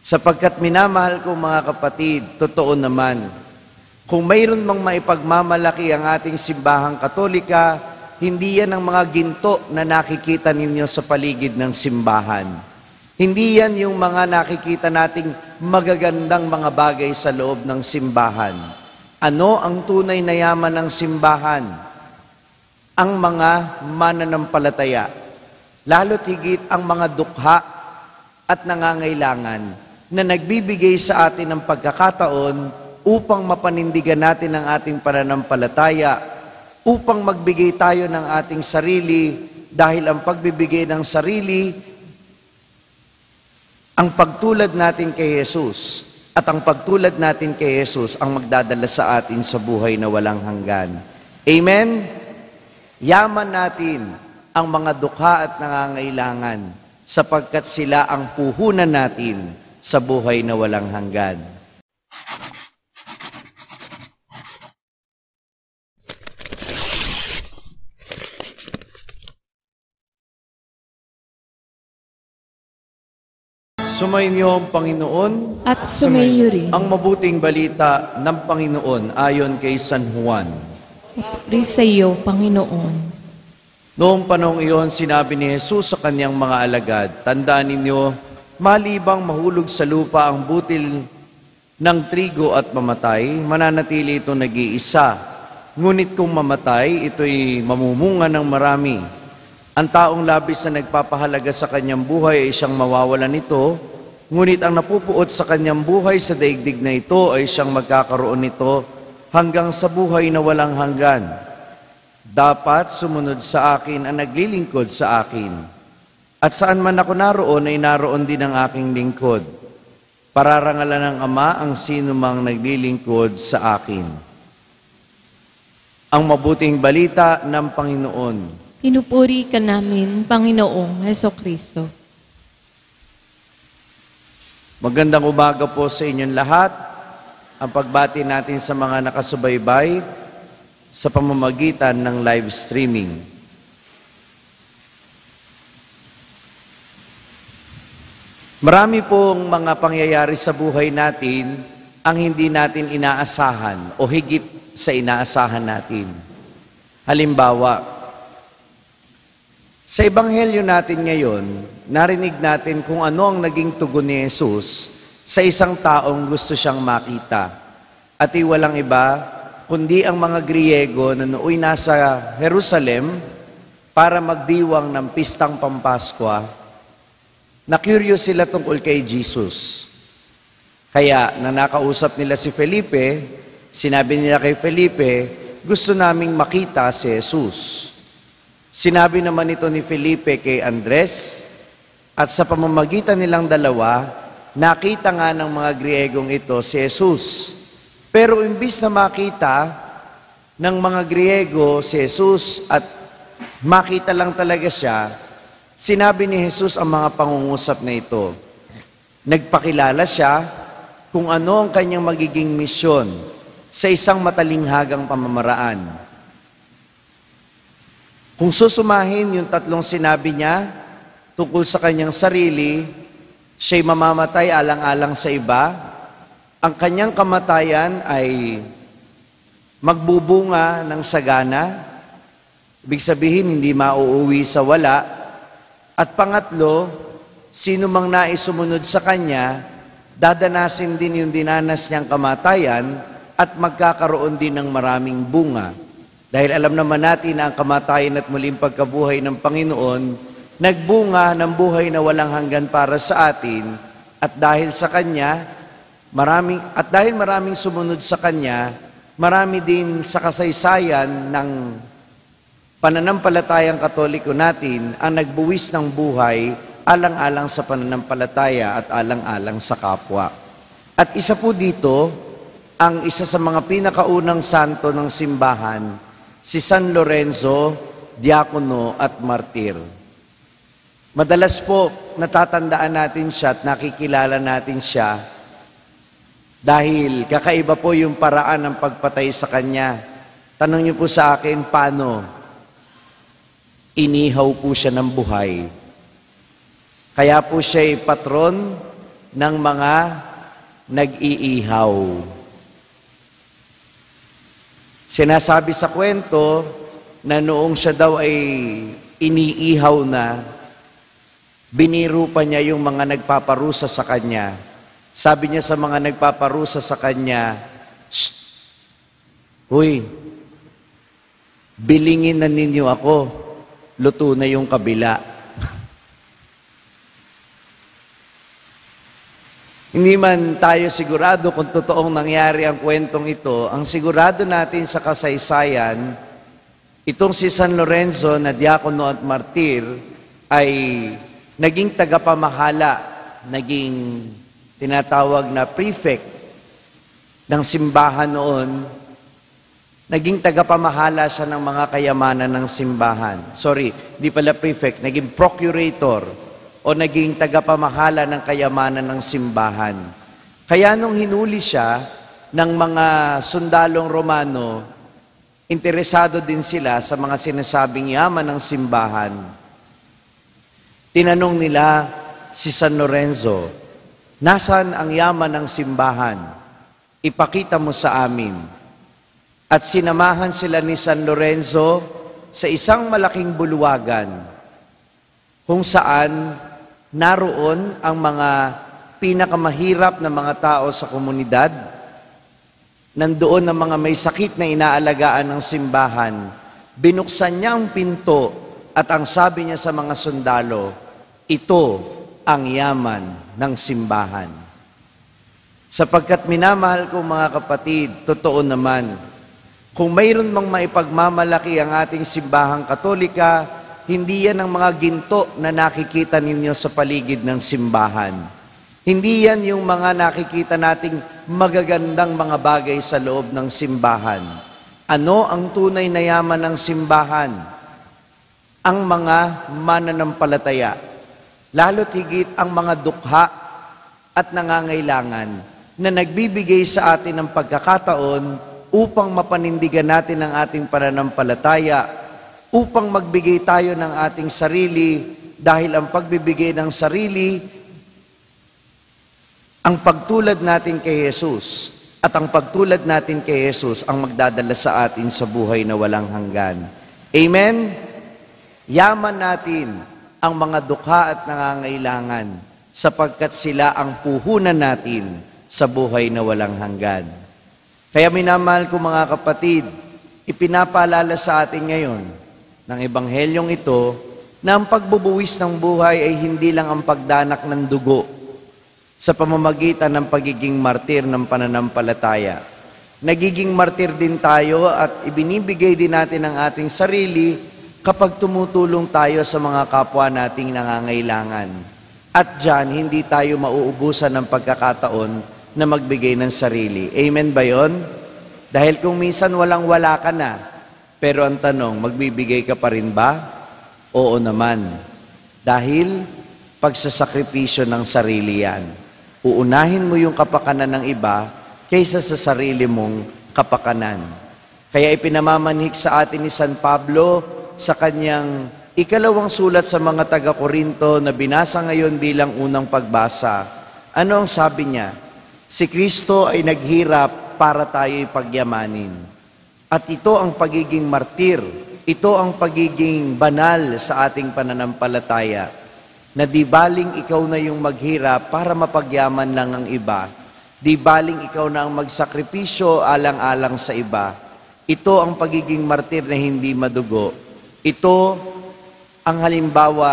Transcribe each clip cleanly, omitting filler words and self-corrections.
Sapagkat minamahal ko mga kapatid, totoo naman, kung mayroon mang maipagmamalaki ang ating simbahang Katolika, hindi yan ang mga ginto na nakikita ninyo sa paligid ng simbahan. Hindi yan yung mga nakikita nating magagandang mga bagay sa loob ng simbahan. Ano ang tunay na yaman ng simbahan? Ang mga mananampalataya, lalo't higit ang mga dukha at nangangailangan na nagbibigay sa atin ng pagkakataon upang mapanindigan natin ang ating pananampalataya, upang magbigay tayo ng ating sarili, dahil ang pagbibigay ng sarili, ang pagtulad natin kay Jesus, at ang pagtulad natin kay Jesus ang magdadala sa atin sa buhay na walang hanggan. Amen? Yaman natin ang mga dukha at nangangailangan, sapagkat sila ang puhunan natin sa buhay na walang hanggan. Sumainyo ang Panginoon at sumainyo rin ang mabuting balita ng Panginoon ayon kay San Juan. Papuri sa iyo, Panginoon. Noong panahong iyon, sinabi ni Jesus sa kanyang mga alagad, "Tandaan ninyo, malibang mahulog sa lupa ang butil ng trigo at mamatay, mananatili ito nag-iisa. Ngunit kung mamatay, ito'y mamumunga ng marami. Ang taong labis na nagpapahalaga sa kanyang buhay ay siyang mawawalan nito, ngunit ang napupuot sa kanyang buhay sa daigdig na ito ay siyang magkakaroon nito hanggang sa buhay na walang hanggan. Dapat sumunod sa akin ang naglilingkod sa akin. At saan man ako naroon ay naroon din ang aking lingkod. Pararangalan ng Ama ang sino mang naglilingkod sa akin." Ang mabuting balita ng Panginoon. Pinupuri ka namin, Panginoong Hesukristo. Magandang umaga po sa inyong lahat. Ang pagbati natin sa mga nakasubaybay sa pamamagitan ng live streaming. Marami pong mga pangyayari sa buhay natin ang hindi natin inaasahan o higit sa inaasahan natin. Halimbawa, sa Ebanghelyo natin ngayon, narinig natin kung ano ang naging tugon ni Jesus sa isang taong gusto siyang makita. At walang iba, kundi ang mga Griego na nooy nasa Jerusalem para magdiwang ng pistang Pampaskwa, na curious sila tungkol kay Jesus. Kaya, nang nakausap nila si Felipe, sinabi nila kay Felipe, "Gusto naming makita si Jesus." Sinabi naman ito ni Felipe kay Andres, at sa pamamagitan nilang dalawa, nakita nga ng mga Griegong ito si Jesus. Pero imbis na makita ng mga Griego si Jesus at makita lang talaga siya, sinabi ni Jesus ang mga pangungusap na ito. Nagpakilala siya kung ano ang kanyang magiging misyon sa isang matalinghagang pamamaraan. Kung susumahin yung tatlong sinabi niya tungkol sa kanyang sarili, siya'y mamamatay alang-alang sa iba, ang kanyang kamatayan ay magbubunga ng sagana, ibig sabihin hindi mauuwi sa wala, at pangatlo, sino mang nais sumunod sa kanya, dadanasin din yung dinanas niyang kamatayan at magkakaroon din ng maraming bunga. Dahil alam naman natin na ang kamatayan at muling pagkabuhay ng Panginoon, nagbunga ng buhay na walang hanggan para sa atin, at dahil sa Kanya, maraming sumunod sa Kanya, marami din sa kasaysayan ng pananampalatayang Katoliko natin ang nagbuwis ng buhay alang-alang sa pananampalataya at alang-alang sa kapwa. At isa po dito, ang isa sa mga pinakaunang santo ng simbahan, si San Lorenzo, diakono at martir. Madalas po natatandaan natin siya at nakikilala natin siya dahil kakaiba po yung paraan ng pagpatay sa kanya. Tanong niyo po sa akin, paano? Inihaw po siya ng buhay. Kaya po siya ay patron ng mga nag-iihaw. Sinasabi sa kwento na noong siya daw ay iniihaw na, biniro pa niya yung mga nagpaparusa sa kanya. Sabi niya sa mga nagpaparusa sa kanya, "Shh! Huy, bilingin na ninyo ako, luto na yung kabila." Hindi man tayo sigurado kung totoong nangyari ang kwentong ito, ang sigurado natin sa kasaysayan, itong si San Lorenzo na diakono at martir ay naging tagapamahala, naging tinatawag na prefect ng simbahan noon, naging tagapamahala siya ng mga kayamanan ng simbahan. Sorry, di pala prefect, naging procurator o naging tagapamahala ng kayamanan ng simbahan. Kaya nung hinuli siya ng mga sundalong Romano, interesado din sila sa mga sinasabing yaman ng simbahan. Tinanong nila si San Lorenzo, "Nasaan ang yaman ng simbahan? Ipakita mo sa amin." At sinamahan sila ni San Lorenzo sa isang malaking bulwagan kung saan naroon ang mga pinakamahirap na mga tao sa komunidad. Nandoon ang mga may sakit na inaalagaan ng simbahan. Binuksan niya ang pinto at ang sabi niya sa mga sundalo, "Ito ang yaman ng simbahan." Sapagkat minamahal ko mga kapatid, totoo naman, kung mayroon mang maipagmamalaki ang ating simbahang Katolika, hindi yan ang mga ginto na nakikita ninyo sa paligid ng simbahan. Hindi yan yung mga nakikita nating magagandang mga bagay sa loob ng simbahan. Ano ang tunay na yaman ng simbahan? Ang mga mananampalataya, lalo't higit ang mga dukha at nangangailangan na nagbibigay sa atin ng pagkakataon upang mapanindigan natin ang ating pananampalataya, upang magbigay tayo ng ating sarili, dahil ang pagbibigay ng sarili, ang pagtulad natin kay Jesus, at ang pagtulad natin kay Jesus ang magdadala sa atin sa buhay na walang hanggan. Amen? Yaman natin ang mga dukha at nangangailangan, sapagkat sila ang puhunan natin sa buhay na walang hanggan. Kaya minamahal ko mga kapatid, ipinapaalala sa atin ngayon ng Ebanghelyong ito na ang pagbubuwis ng buhay ay hindi lang ang pagdanak ng dugo sa pamamagitan ng pagiging martir ng pananampalataya. Nagiging martir din tayo at ibinibigay din natin ang ating sarili kapag tumutulong tayo sa mga kapwa nating nangangailangan. At diyan, hindi tayo mauubusan ng pagkakataon na magbigay ng sarili. Amen ba yun? Dahil kung minsan walang-wala ka na, pero ang tanong, magbibigay ka pa rin ba? Oo naman. Dahil pagsasakripisyo ng sarili yan. Uunahin mo yung kapakanan ng iba kaysa sa sarili mong kapakanan. Kaya ipinamamanhik sa atin ni San Pablo sa kanyang ikalawang sulat sa mga taga-Korinto na binasa ngayon bilang unang pagbasa. Ano ang sabi niya? Si Kristo ay naghirap para tayo'y pagyamanin. At ito ang pagiging martir, ito ang pagiging banal sa ating pananampalataya, na di baling ikaw na yung maghirap para mapagyaman lang ang iba, di baling ikaw na ang magsakripisyo alang-alang sa iba. Ito ang pagiging martir na hindi madugo. Ito ang halimbawa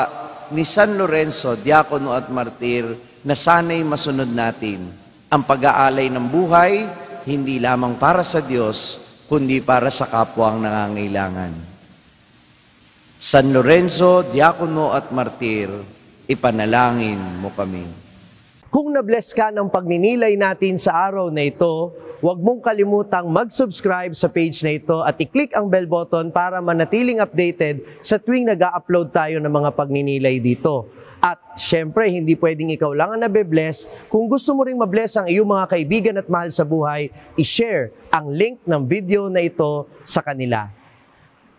ni San Lorenzo, diakono at martir, na sana'y masunod natin. Ang pag-aalay ng buhay, hindi lamang para sa Diyos, kundi para sa kapwa ang nangangailangan. San Lorenzo, diakono at martir, ipanalangin mo kami. Kung na-bless ka ng pagninilay natin sa araw na ito, huwag mong kalimutang mag-subscribe sa page na ito at i-click ang bell button para manatiling updated sa tuwing nag-upload tayo ng mga pagninilay dito. At syempre, hindi pwedeng ikaw lang ang nabe-bless. Kung gusto mo ring mabless ang iyong mga kaibigan at mahal sa buhay, i-share ang link ng video na ito sa kanila.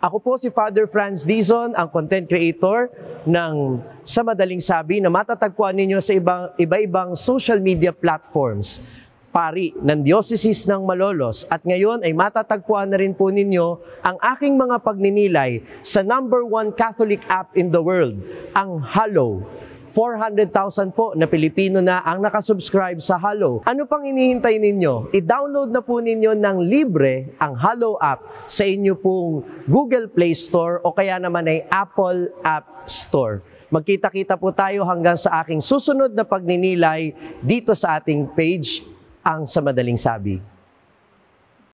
Ako po si Father Franz Dizon, ang content creator ng Sa Madaling Sabi na matatagpuan ninyo sa iba-ibang social media platforms. Pari ng Diocese ng Malolos, at ngayon ay matatagpuan na rin po ninyo ang aking mga pagninilay sa #1 Catholic app in the world, ang Hallow. 400,000 po na Pilipino na ang nakasubscribe sa Hallow. Ano pang hinihintay ninyo? I-download na po ninyo ng libre ang Hallow app sa inyo pong Google Play Store o kaya naman ay Apple App Store. Magkita-kita po tayo hanggang sa aking susunod na pagninilay dito sa ating page, ang Sa Madaling Sabi.